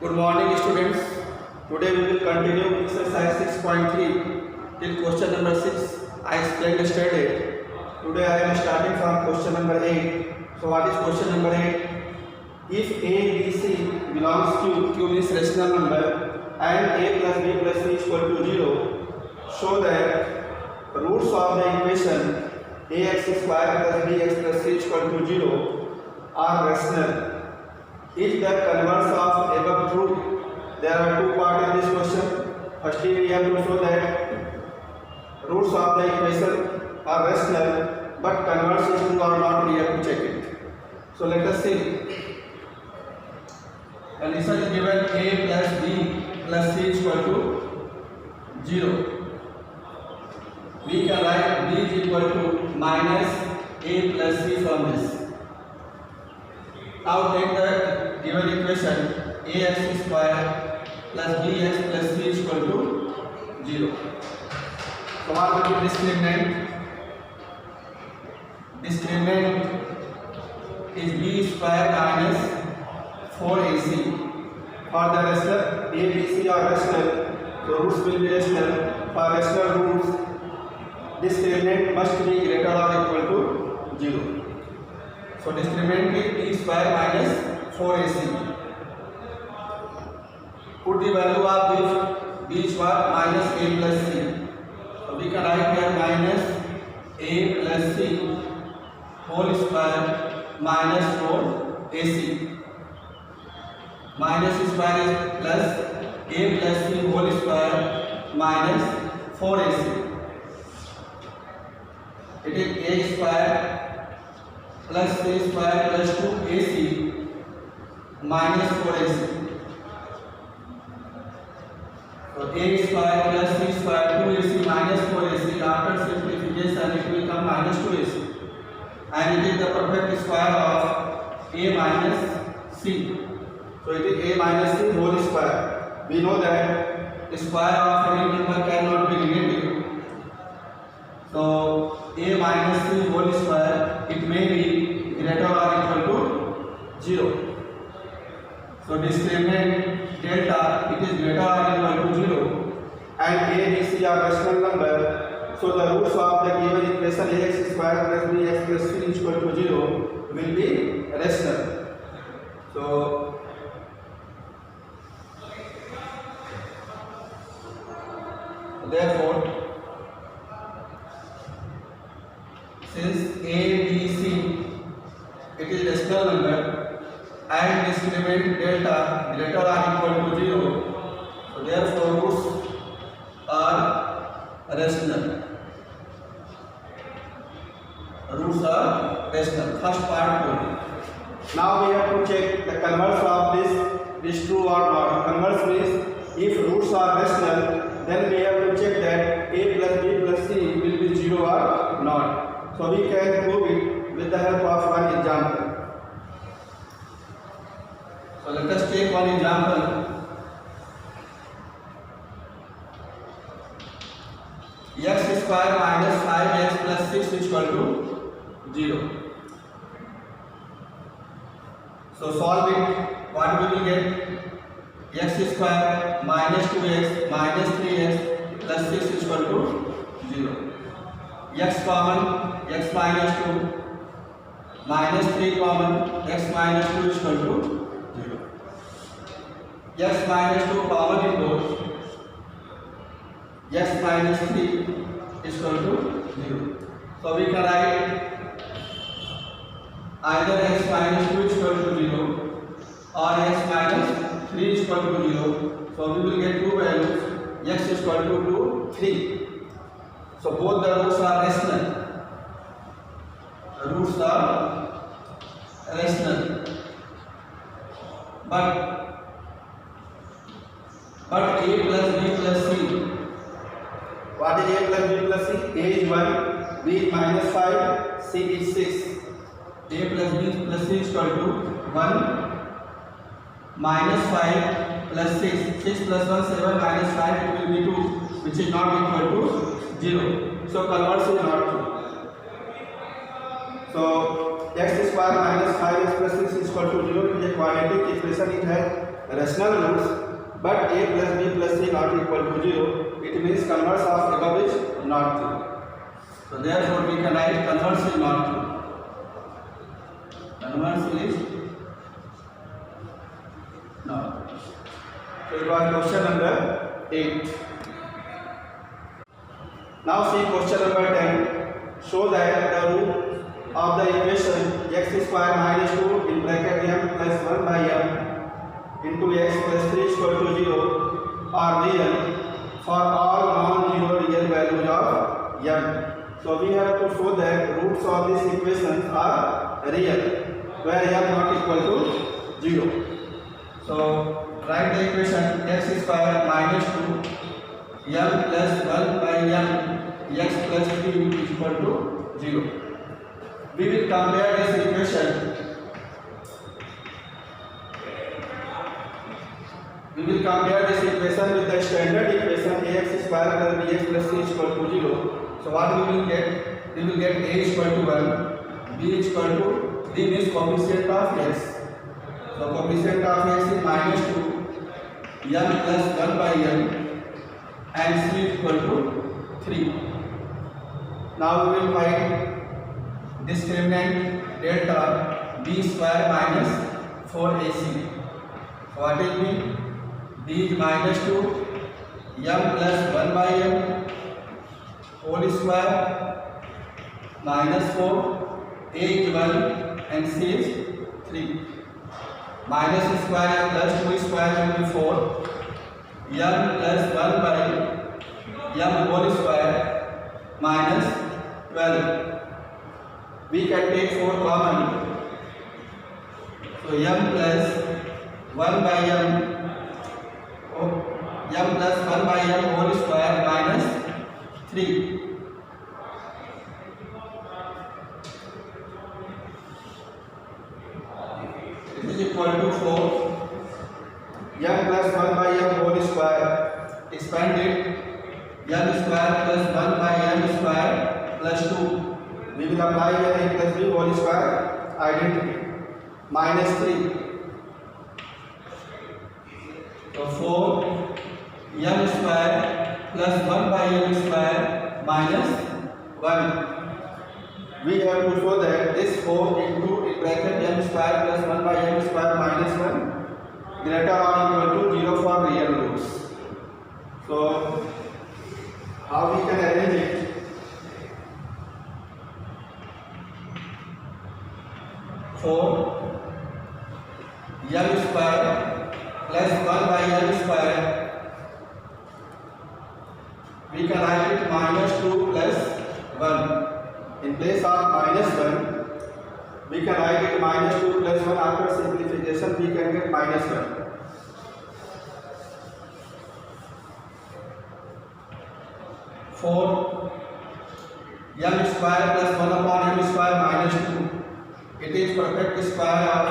Good morning, students. Today we will continue exercise 6.3 till question number 6. I explained yesterday. Today I am starting from question number 8. So what is question number 8? If A, B, C belongs to Q means rational number and A plus B plus C is equal to 0, show that roots of the equation ax square plus bx plus c is equal to 0 are rational. If the converse of above true, there are two parts in this question. Firstly, we have to show that roots of the equation are rational, but converse is true or not. We have to check it. So let us see. Condition is given a plus b plus c is equal to 0. We can write b is equal to minus a plus c from this. Now take the given equation ax square plus bx plus c is equal to 0. So what will be discriminant? Discriminant is b square minus 4ac. For the rational, a, b, c are rational, so roots will be rational. For rational roots, discriminant must be greater or equal to 0. So discriminant is b square minus 4ac. Put the value of b square minus a plus c. So we can write here minus a plus c whole square minus 4ac. Minus square is plus a plus c whole square minus 4ac. It is a square plus c square plus 2ac minus 4ac. So a square plus c square 2ac minus 4ac. After simplification it will come minus 2ac. And it is the perfect square of a minus c. So it is a minus c whole square. We know that the square of any number cannot be negative. So a minus c whole square, it may be greater or equal to 0. So discriminant delta, it is greater or equal to 0. And a, b, c are rational number. So the roots of the given equation ax square plus bx plus c is equal to 0 will be rational. So therefore, since a, b, c it is rational number and discriminant delta greater or equal to 0, so therefore roots are rational. Roots are rational. First part only. Now we have to check the converse of this is true or not. Converse means if roots are rational, then we have to check that a plus b plus c will be 0 or not. So we can prove it with the help of one example. So let us take one example. X square minus 5x plus 6 is equal to 0. So solve it. What we will get? X square minus 2x minus 3x plus 6 is equal to 0. X common, x minus 2 minus 3 common, x minus 2 is equal to 0. X minus 2 common in both, x minus 3 is equal to 0. So we can write either x minus 2 is equal to 0 or x minus 3 is equal to 0. So we will get two values, x is equal to 3. So both the roots are rational. The roots are rational. But a plus b plus c. What is a plus b plus c? A is 1, b is minus 5, c is 6. A plus b plus c is equal to 1 minus 5 plus 6. 6 plus 1, 7 minus 5, it will be 2, which is not equal to 0. So converse is not true. So x square minus 5x plus 6 is equal to 0 is a quadratic equation. It has rational roots, but a plus b plus c not equal to 0, it means converse of above is not true. So therefore we can write converse is not true. Converse is not. So it was question number 8. Now see question number 10. Show that the root of the equation x square minus 2 in bracket m plus 1 by m into x plus 3 equal to 0 are real for all non-zero real values of m. So we have to show that roots of this equation are real where m not equal to 0. So write the equation x square minus 2 m plus 1 by m x plus 3 is equal to 0. We will compare this equation. We will compare this equation with the standard equation ax square plus bx plus c is equal to 0. So what we will get? We will get a is equal to 1, b is equal to 3 means coefficient of x. So coefficient of x is minus 2, m plus 1 by m, and c is equal to 3. Now we will find discriminant delta b square minus 4ac. So what is b? b is minus 2, m plus 1 by m whole square minus 4, a is 1 and c is 3. Minus square plus 2 square will be 4, m plus 1 by m whole square minus 12. We can take 4 common. So m plus 1 by m plus 1 by m whole square minus 3. It is equal to 4. M plus 1 by m whole square. Expand it. M square plus 1 by m square plus 2. We will apply here a plus b whole square identity. Minus 3. So 4 m square plus 1 by m square minus 1. We have to show that this 4 into in bracket m square plus 1 by m square minus 1 greater or equal to 0 for real roots. So how we can arrange it? m square plus 1 by m square, we can write it minus 2 plus 1. In place of minus 1, we can write it minus 2 plus 1. After simplification, we can get minus 1. M square plus 1 upon m square minus 2. It is perfect square of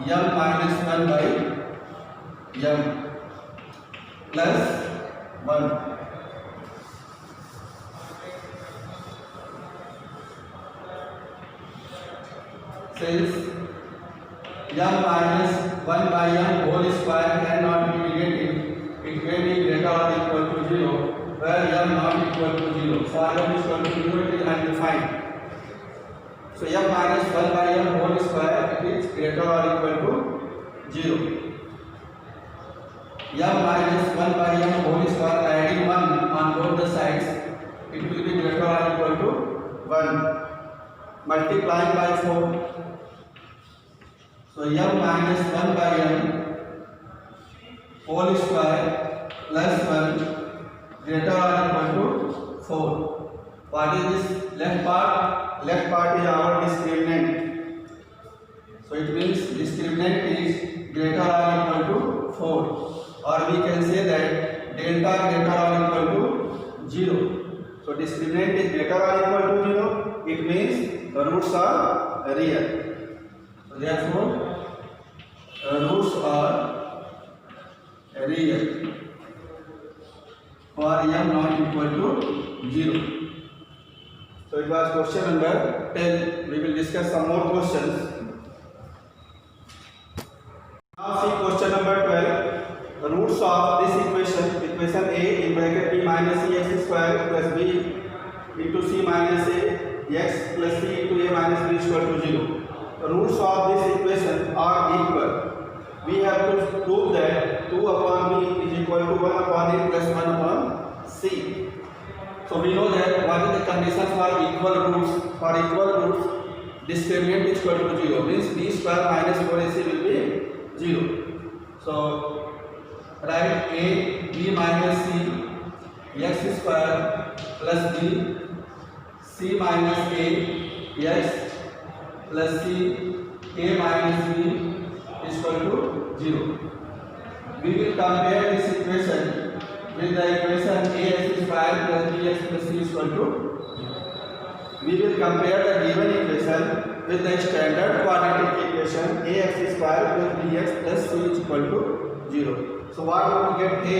m minus 1 by m plus 1. Since m minus 1 by m whole square cannot be negative, it may be greater or equal to 0, where m not equal to 0. So m is equal to 0, it is undefined. So m minus 1 by m whole square, it is greater or equal to 0. M minus 1 by m whole square, adding 1 on both the sides, it will be greater or equal to 1. Multiplying by 4. So m minus 1 by m whole square plus 1 greater or equal to 4. What is this left part? Left part is our discriminant. So it means discriminant is greater or equal to 4. Or we can say that delta greater or equal to 0. So discriminant is greater or equal to 0. It means the roots are real. So therefore, roots are real for m not equal to 0. So it was question number 10. We will discuss some more questions. Now see question number 12. roots of this equation A in bracket b minus cx square plus b into c minus a x plus c into a minus b is equal to 0. The roots of this equation are equal. We have to prove that 2 upon b is equal to 1 upon a plus 1 upon c. So we know that what is the condition for equal roots? For equal roots, discriminant is equal to 0. Means b square minus 4ac will be 0. So write a b minus c x square plus b c minus a x plus c a minus b is equal to 0. We will compare this equation with the equation ax square plus bx plus c is equal to 0. We will compare the given equation with the standard quadratic equation ax square plus bx plus c is equal to 0. So what we will get a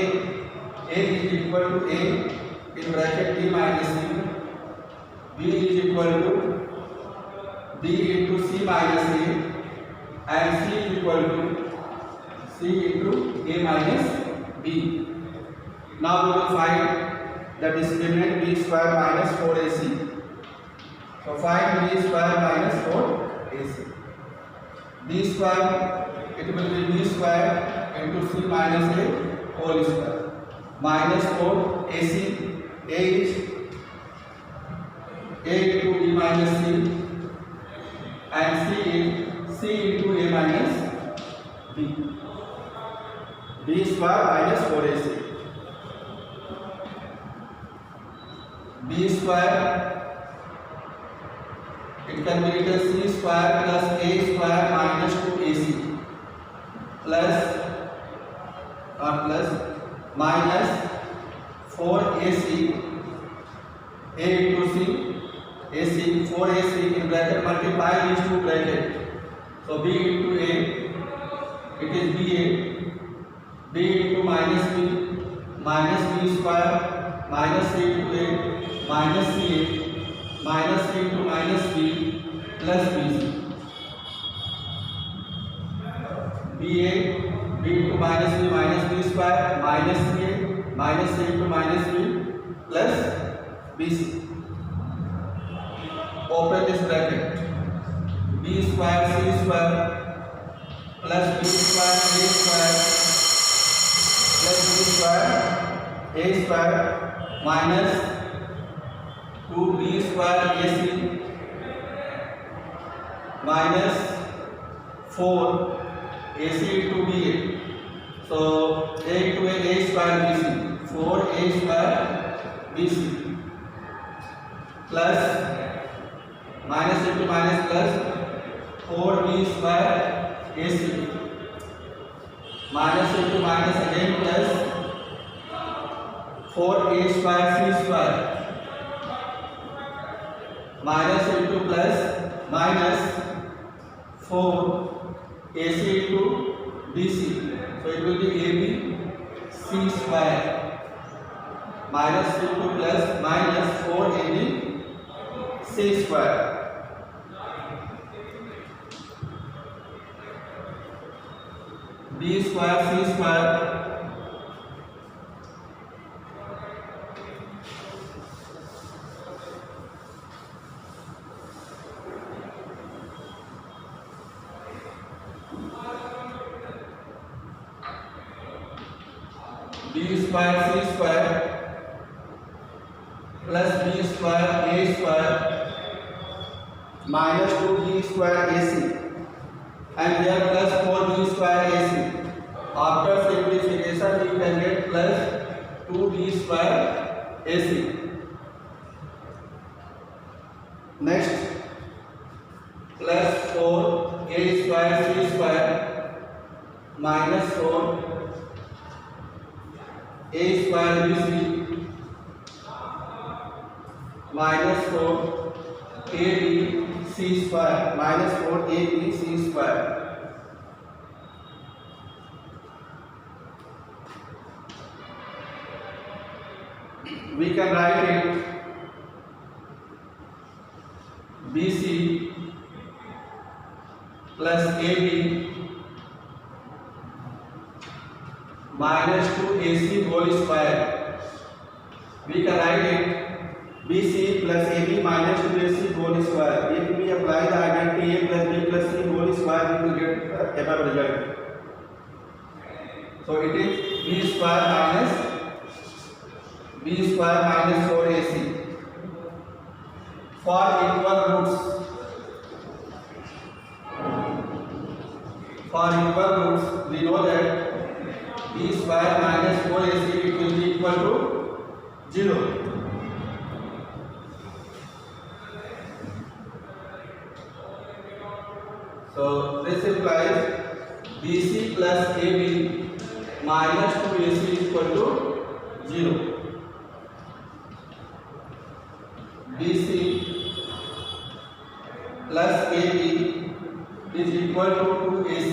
is equal to a in bracket b minus c, b is equal to b into c minus a, and c is equal to c into a minus b. Now we will find the discriminant b square minus 4ac. So find b square minus 4ac. B square, it will be b square into c minus a whole square minus 4ac. A is a into b minus c and c is c into a minus b. B square minus 4ac. B square, it can be written c square plus a square minus 2ac plus minus 4ac a into c ac 4ac in bracket multiply these two brackets. So b into a, it is b into minus b square minus c into a minus ca minus c into minus b plus bc. b into minus b square minus ca minus c into minus b plus bc. Open this bracket. B square c square plus b square a square minus 2b square ac minus 4 ac into ba. So a into a square bc 4a square bc plus minus into minus plus 4b square ac minus into minus again plus 4a square c square minus into plus minus 4 ac into bc. So it will be ab c square minus into plus minus 4 ab c square. B square c square b square c square plus b square a square minus 2b square ac and here plus 4b square ac. After simplification you can get plus 2b square ac. Next plus 4a square c square minus 4 a square bc minus 4 ab c square minus 4 ab c square. We can write it BC plus AB minus 2ac whole square. We can write it BC plus AB minus 2AC whole square. If we apply the identity A plus B plus C whole square, we will get above result. So it is B square minus 4AC. For equal roots, we know that B square minus 4AC it will be equal to 0. So this implies BC plus AB minus 2AC is equal to 0. BC plus AB is equal to 2AC.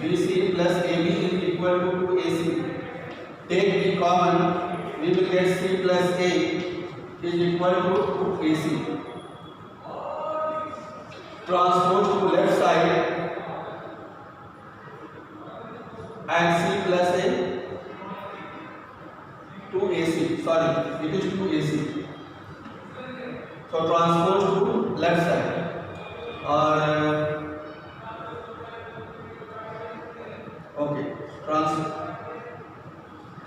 BC plus AB is equal to 2AC. Take B common, we will get C plus A is equal to 2AC. Transpose to left side and C plus A 2AC. Sorry, it is 2AC. So transpose to left side or okay.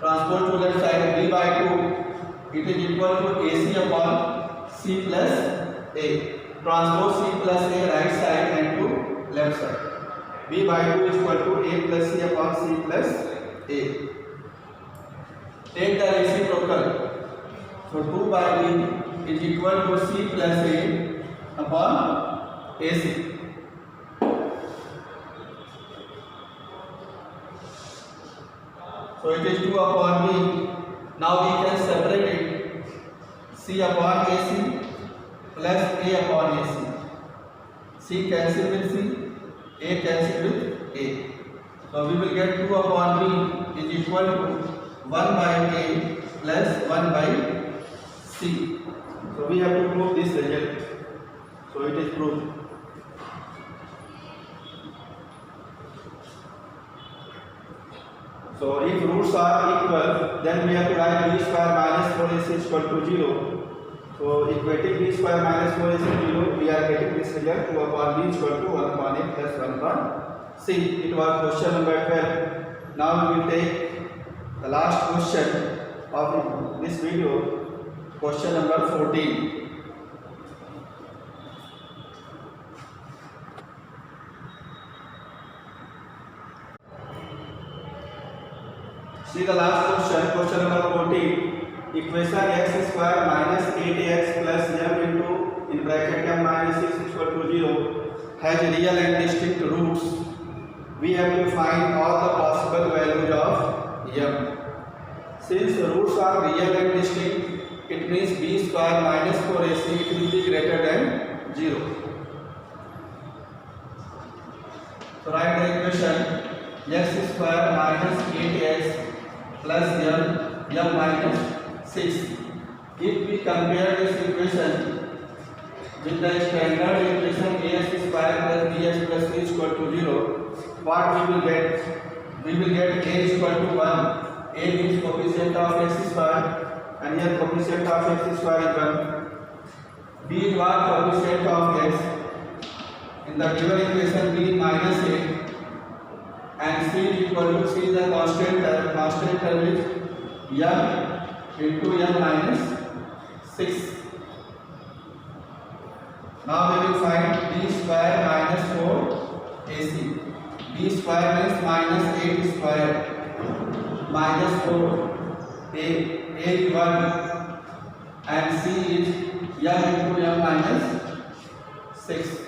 Transpose to left side B by 2. It is equal to AC upon C plus A. Transpose C plus A right side and to left side. B by 2 is equal to A plus C upon C plus A. Take the reciprocal. So 2 by B is equal to C plus A upon AC. So it is 2 upon B. Now we can separate it. C upon AC plus A upon AC. C cancel with C, A cancel with A. So we will get 2 upon B is equal to 1 by A plus 1 by C. So we have to prove this result. So it is proved. So if roots are equal, then we have to write B square minus 4AC is equal to 0. So equating B square minus 4 is 0, we are getting this result 2 upon B is equal to 1 upon A plus 1 upon C. It was question number 12. Now we will take the last question of this video, question number 14. See the last question number 14. Equation x square minus 8x plus m into in bracket m minus 6 is equal to 0 has real and distinct roots. We have to find all the possible values of m. Since roots are real and distinct, it means b square minus 4ac it will be greater than 0. So write the equation x square minus 8x plus m minus 6. If we compare this equation with the standard equation ax square plus bx plus c is equal to 0, what we will get? We will get a is equal to 1. A is coefficient of x square and here coefficient of x square is 1. B is what? Coefficient of x. In the given equation b minus 8 and c is equal to c is a constant term is m into m minus 6. Now we will find b square minus 4ac. B square means minus 8 square minus 4. A is 1 and c is m into m minus 6.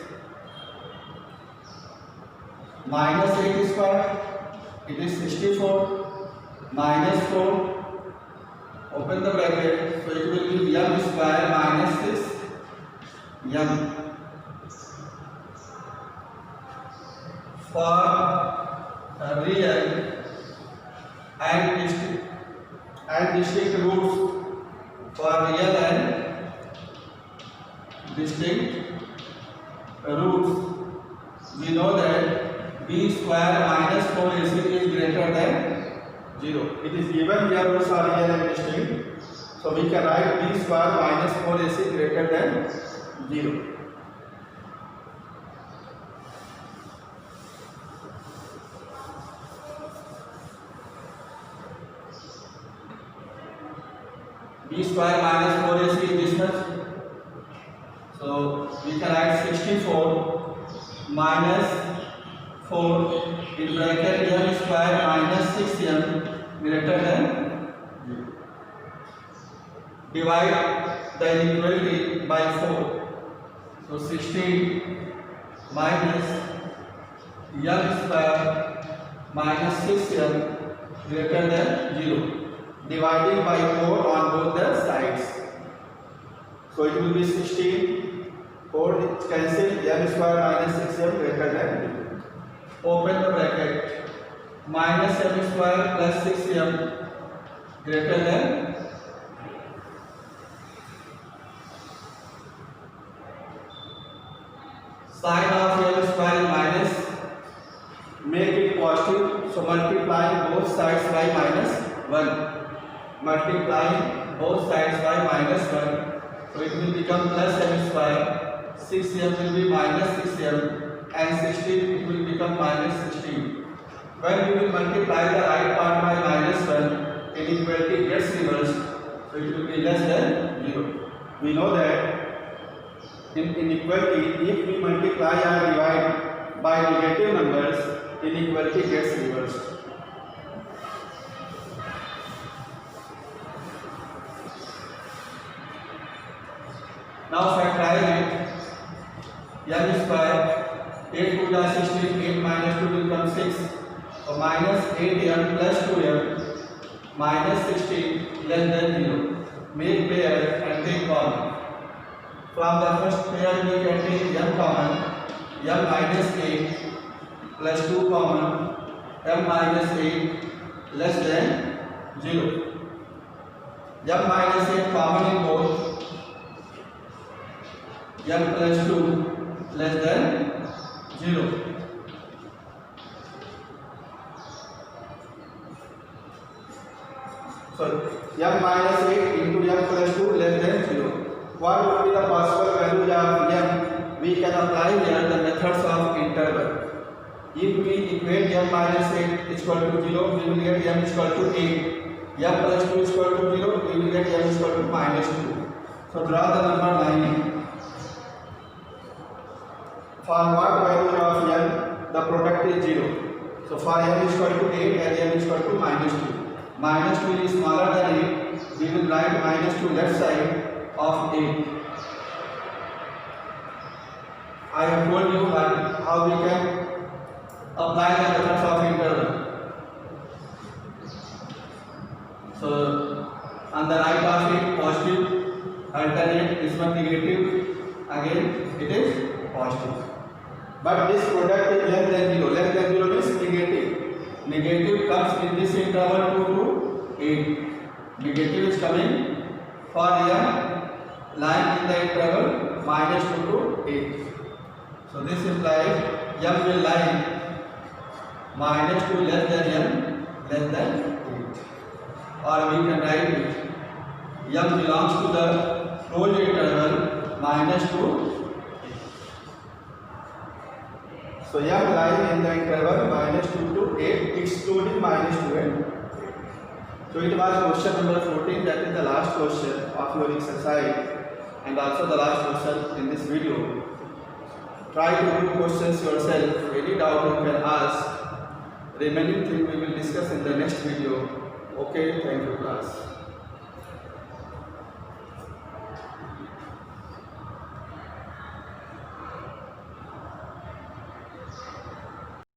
Minus 8 square, it is 64 minus 4. Open the bracket, so it will be m square minus 6 m. For real and distinct roots, for real and distinct roots, we know that b square minus 4ac is greater than 0. It is given here also real and distinct. So we can write b square minus 4ac greater than 0. B square minus 4ac is this much. So we can write 64 minus 4 in bracket m square minus 6m greater than 0. Divide the inequality by 4. So 16 minus m square minus 6m greater than 0. Dividing by 4 on both the sides. So it will be 16, 4 cancel, m square minus 6m greater than 0. Open the bracket, minus m square plus 6m greater than sign of m square is minus, make it positive, so multiplying both sides by minus 1. Multiplying both sides by minus 1, so it will become plus m square, 6m will be minus 6m, and 16 it will become minus 16. When we will multiply the right part by minus 1, inequality gets reversed, so it will be less than 0. We know that in inequality, if we multiply or divide by negative numbers, inequality gets reversed. Now factorize it. M square 8 to the 16, 8 minus 2 will become 6. So minus 8m plus 2m minus 16 less than 0. Make pair and take common. From the first pair we can take m common. M minus 8 plus 2 common. M minus 8 less than 0. M minus 8 common in both. M plus 2 less than 0. So m minus 8 into m plus 2 less than 0. What would be the possible values of m? We can apply here the methods of interval. If we equate m minus 8 is equal to 0, we will get m is equal to 8. M plus 2 is equal to 0, we will get m is equal to minus 2. So draw the number 9. For what value of m, the product is 0. So for m is equal to 8 and m is equal to minus 2. Minus 2 is smaller than 8. We will write minus 2 left side of 8. I have told you how we can apply the methods of interval. So on the right of it positive, alternate, this one negative, again it is positive. But this product is less than 0. Less than 0 means negative. Negative comes in this interval 2 to 8. Negative is coming for m lying in the interval minus 2 to 8. So this implies m will lie minus 2 less than m less than 8. Or we can write it m belongs to the closed interval minus 2. So m lying in the interval minus 2 to 8 excluding minus 2 and 8. So it was question number 14, that is the last question of your exercise and also the last question in this video. Try to do questions yourself. Any doubt you can ask. Remaining thing we will discuss in the next video. Okay, thank you class.